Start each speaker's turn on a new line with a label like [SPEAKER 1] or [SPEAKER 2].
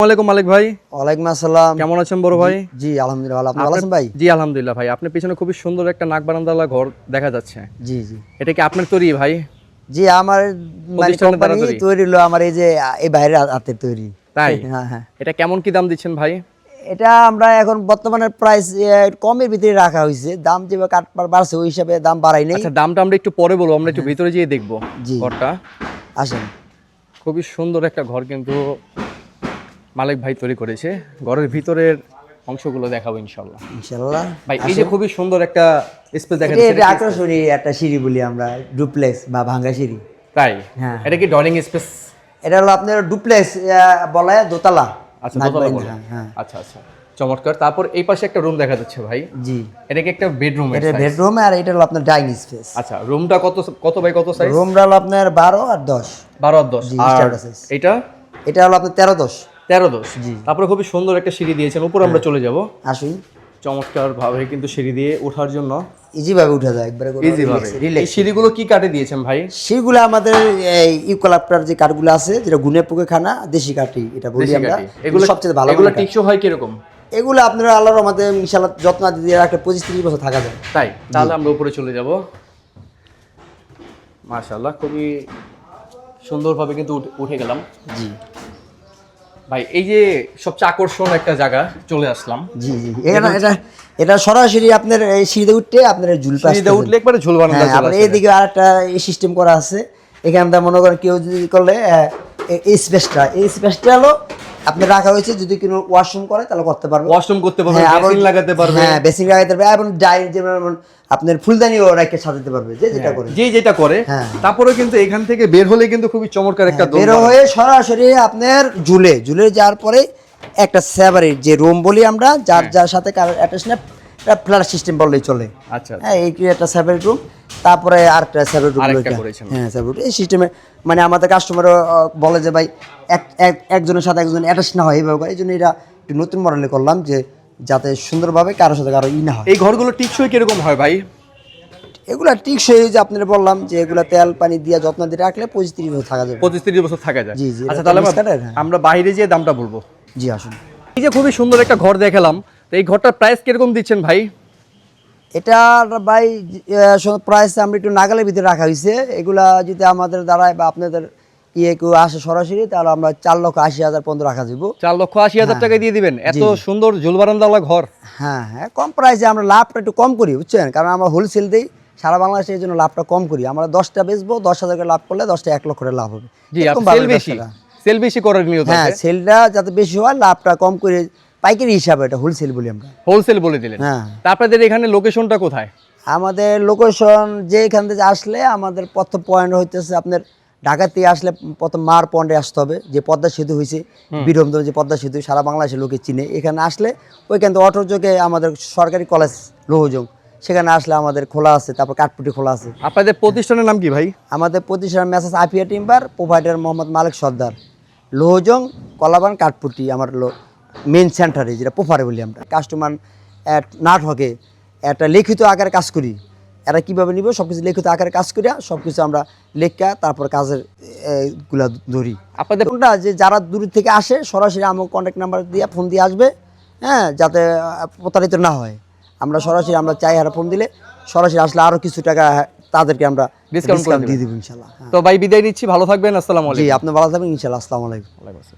[SPEAKER 1] আসসালামু মালিক ভাই।
[SPEAKER 2] ওয়ালাইকুম আসসালাম।
[SPEAKER 1] কেমন আছেন বড় ভাই?
[SPEAKER 2] জি আলহামদুলিল্লাহ ভালো। আপনি ভালো আছেন ভাই?
[SPEAKER 1] জি আলহামদুলিল্লাহ ভাই। আপনার পিছনে খুবই সুন্দর একটা নাক বারান্দাওয়ালা ঘর দেখা যাচ্ছে।
[SPEAKER 2] জি জি
[SPEAKER 1] এটা কি আপনার তৈরি ভাই?
[SPEAKER 2] জি আমার মানে
[SPEAKER 1] প্রতিষ্ঠানের দ্বারা
[SPEAKER 2] কোম্পানি
[SPEAKER 1] তৈরি?
[SPEAKER 2] তৈরি হলো আমার এই যে এই বাইরের হাতের তৈরি।
[SPEAKER 1] তাই?
[SPEAKER 2] হ্যাঁ হ্যাঁ।
[SPEAKER 1] এটা কেমন কি দাম দিচ্ছেন ভাই?
[SPEAKER 2] এটা আমরা এখন বর্তমানে প্রাইস কমের ভিতরে রাখা হয়েছে। দাম যেভাবে কাটবার বাড়ছে ওই হিসাবে দাম বাড়াই নাই।
[SPEAKER 1] আচ্ছা, দামটা আমরা একটু পরে বলবো, আমরা একটু ভিতরে যেয়ে দেখবো
[SPEAKER 2] জি।
[SPEAKER 1] ঘরটা।
[SPEAKER 2] আসেন।
[SPEAKER 1] খুবই সুন্দর একটা ঘর কিন্তু মালিক ভাই তৈরি করেছে। ঘরের ভিতরের অংশগুলো দেখাবো ইনশাআল্লাহ।
[SPEAKER 2] ইনশাআল্লাহ।
[SPEAKER 1] ভাই এই যে খুবই সুন্দর একটা স্পেস দেখা
[SPEAKER 2] এটা
[SPEAKER 1] যাচ্ছে।
[SPEAKER 2] আকর্ষণীয় একটা সিঁড়ি বলি আমরা, ডুপ্লেক্স বা ভাঙ্গা সিঁড়ি।
[SPEAKER 1] তাই?
[SPEAKER 2] হ্যাঁ।
[SPEAKER 1] এটা কি ডাইনিং স্পেস?
[SPEAKER 2] এটা হলো আপনার ডুপ্লেক্স বলা হয় দোতলা।
[SPEAKER 1] আচ্ছা, দোতলা বলে।
[SPEAKER 2] হ্যাঁ হ্যাঁ।
[SPEAKER 1] আচ্ছা আচ্ছা, চমৎকার। তারপর এই পাশে একটা রুম দেখা যাচ্ছে ভাই।
[SPEAKER 2] জি।
[SPEAKER 1] এটা কি একটা বেডরুম?
[SPEAKER 2] এটা বেডরুম আর এটা হলো আপনার ডাইনিং স্পেস।
[SPEAKER 1] আচ্ছা, রুমটা কত কত বাই কত সাইজ?
[SPEAKER 2] রুমটা হলো আপনার 12 আর 10।
[SPEAKER 1] 12 আর 10।
[SPEAKER 2] জি,
[SPEAKER 1] আর
[SPEAKER 2] standard size।
[SPEAKER 1] এটা
[SPEAKER 2] এটা হলো আপনার 13-10।
[SPEAKER 1] 13-10।
[SPEAKER 2] জি।
[SPEAKER 1] তারপরে খুবই সুন্দর একটা সিঁড়ি দিয়েছেন, উপর আমরা চলে যাব।
[SPEAKER 2] আসুন।
[SPEAKER 1] চমৎকার ভাবে কিন্তু সিঁড়ি দিয়ে ওঠার জন্য
[SPEAKER 2] ইজি ভাবে উঠা যায় একবারে কোনো
[SPEAKER 1] ইজি ভাবে। এই
[SPEAKER 2] রিল্যাক্স।
[SPEAKER 1] সিঁড়িগুলো কি কাটে দিয়েছেন ভাই?
[SPEAKER 2] সেগুলো আমাদের এই ইউক্যালিপটার যে কাঠগুলো আছে যেটা গুনে পোকে খানা দেশি কাঠি এটা বলি
[SPEAKER 1] দেশি
[SPEAKER 2] আমরা।
[SPEAKER 1] কাঠি। এগুলো
[SPEAKER 2] সবচেয়ে ভালো
[SPEAKER 1] এগুলো
[SPEAKER 2] কাঠ।
[SPEAKER 1] টিকসই হয় কিরকম?
[SPEAKER 2] এগুলো আপনারা আল্লাহর রহমতে ইনশাআল্লাহ যত্ন দিয়ে রাখলে 25-30 বছর থাকা যায়।
[SPEAKER 1] তাই? তাহলে আমরা উপরে চলে যাব। মাশাআল্লাহ, খুবই সুন্দরভাবে কিন্তু উঠে গেলাম।
[SPEAKER 2] জি
[SPEAKER 1] ভাই এই যে সবচেয়ে আকর্ষণ একটা জায়গা চলে আসলাম।
[SPEAKER 2] জি জি। এটা সরাসরি আপনার এই সিঁড়িতে উঠতে আপনার ঝুল পাস
[SPEAKER 1] সিঁড়িতে উঠলে একবারে ঝুল বারান্দা চলে
[SPEAKER 2] আপনার
[SPEAKER 1] আসে।
[SPEAKER 2] এইদিকে আরেকটা সিস্টেম করা আছে। এখানটা মনে করেন কেউ যদি করলে এই স্পেসটা হলো আপনি রাখা হয়েছে, যদি কোনো ওয়াশরুম করে তাহলে করতে পারবে।
[SPEAKER 1] ওয়াশরুম করতে পারবে, বেসিন লাগাতে পারবে।
[SPEAKER 2] হ্যাঁ বেসিন লাগাতে পারবে এবং যেমন আপনার ফুলদানিও রেখে সাজাতে পারবে যে যেটা করে।
[SPEAKER 1] যে যেটা করে।
[SPEAKER 2] হ্যাঁ।
[SPEAKER 1] তারপরে কিন্তু এখান থেকে বের হলে কিন্তু খুবই চমৎকার একটা
[SPEAKER 2] বের হয়ে সরাসরি আপনার ঝুলে যাওয়ার পরে একটা সেপারেট যে রুম বলি আমরা, যার সাথে কারোর অ্যাটাচ না, ফ্ল্যাট সিস্টেম বললেই চলে।
[SPEAKER 1] আচ্ছা।
[SPEAKER 2] হ্যাঁ এই একটা সেপারেট রুম, তারপরে আরেকটা সেপারেট রুম। হ্যাঁ সেপারেট এই সিস্টেমে মানে আমাদের কাস্টমার বলে যে ভাই একজনের সাথে একজন অ্যাটাচ না হয় এইভাবে করে। এই জন্য এটা একটু নতুন মডেলে করলাম যে যাতে সুন্দরভাবে কারোর সাথে কারো না হয়।
[SPEAKER 1] এই ঘরগুলো টিকসই কিরকম হয় ভাই?
[SPEAKER 2] এগুলা টিকসই যে আপনারা বললাম যে এগুলা তেল পানি দিয়ে যত্ন দিয়ে রাখলে 25-30 বছর থাকা যাবে।
[SPEAKER 1] 25-30 বছর থাকা যায়।
[SPEAKER 2] জি জি।
[SPEAKER 1] আচ্ছা তাহলে আমরা বাইরে যেয়ে দামটা বলবো।
[SPEAKER 2] জি আসুন।
[SPEAKER 1] এই যে খুবই সুন্দর একটা ঘর দেখালাম, তো এই ঘরটার প্রাইস কিরকম দিচ্ছেন ভাই?
[SPEAKER 2] এটা ভাই প্রাইস আমরা একটু নাগালের ভিতরে রাখা হয়েছে। এগুলা যদি আমাদের দ্বারায় বা আপনাদের কেউ আসে সরাসরি তাহলে আমরা 4,80,000 পর্যন্ত রাখা যাব।
[SPEAKER 1] 4,80,000 টাকা দিয়ে দিবেন এত সুন্দর ঝুল বারান্দাওয়ালা ঘর?
[SPEAKER 2] হ্যাঁ হ্যাঁ, কম প্রাইসে আমরা লাভটা একটু কম করি বুঝছেন, কারণ আমরা হোলসেল দিই সারা বাংলাদেশে, এই জন্য লাভটা কম করি। আমরা 10টা বেচবো, 10,000 করে লাভ করলে 10টা 1 লক্ষ করে লাভ হবে।
[SPEAKER 1] জি, সেল বেশি করার নিয়ত আছে।
[SPEAKER 2] হ্যাঁ সেলটা যাতে বেশি হয়, লাভটা কম করে পাইকারি হিসাবে এটা হোলসেল বলি আমরা।
[SPEAKER 1] হোলসেল বলে দিলেন।
[SPEAKER 2] হ্যাঁ।
[SPEAKER 1] আপনাদের এখানে লোকেশনটা কোথায়?
[SPEAKER 2] আমাদের লোকেশন যে এখান থেকে আসলে আমাদের প্রথম পয়েন্ট হইতেছে আপনার ঢাকা থেকে আসলে প্রথম মার পয়েন্টে আসতে হবে, যে পদ্মা সেতু হয়েছে বীরভূম যে পদ্মা সেতু সারা বাংলাদেশের লোকে চিনে। এখানে আসলে ওইখান থেকে অটো যোগে আমাদের সরকারি কলেজ লৌহজং, সেখানে আসলে আমাদের খোলা আছে, তারপর কাঠপুটি খোলা আছে।
[SPEAKER 1] আপনাদের প্রতিষ্ঠানের নাম কি ভাই?
[SPEAKER 2] আমাদের প্রতিষ্ঠান মেসাজ আফিয়া টিম্বার, প্রোভাইডার মোহাম্মদ মালিক সর্দার, লৌহজং কলাবান কাঠপুটি আমার মেন সেন্টারে, যেটা পোফারে বলি আমরা। কাস্টমার না ঠকে একটা লিখিত আকারে কাজ করি, এরা কীভাবে নিব সব কিছু লিখিত আকারে কাজ করিয়া সব কিছু আমরা লেখা তারপর কাজের গুলা ধরি।
[SPEAKER 1] আপনাদের
[SPEAKER 2] কোনটা যে যারা দূর থেকে আসে সরাসরি আমার কন্ট্যাক্ট নাম্বার দিয়ে ফোন দিয়ে আসবে, হ্যাঁ, যাতে প্রতারিত না হয়। আমরা সরাসরি আমরা চাই আর ফোন দিলে সরাসরি আসলে আরও কিছু টাকা তাদেরকে আমরা ডিসকাউন্ট দিয়ে দেবো ইনশাল্লাহ।
[SPEAKER 1] তো ভাই বিদায় নিচ্ছি, ভালো থাকবেন। আসসালামু আলাইকুম।
[SPEAKER 2] জি আপনি ভালো থাকবেন ইনশাল্লাহ। আসসালামু আলাইকুম।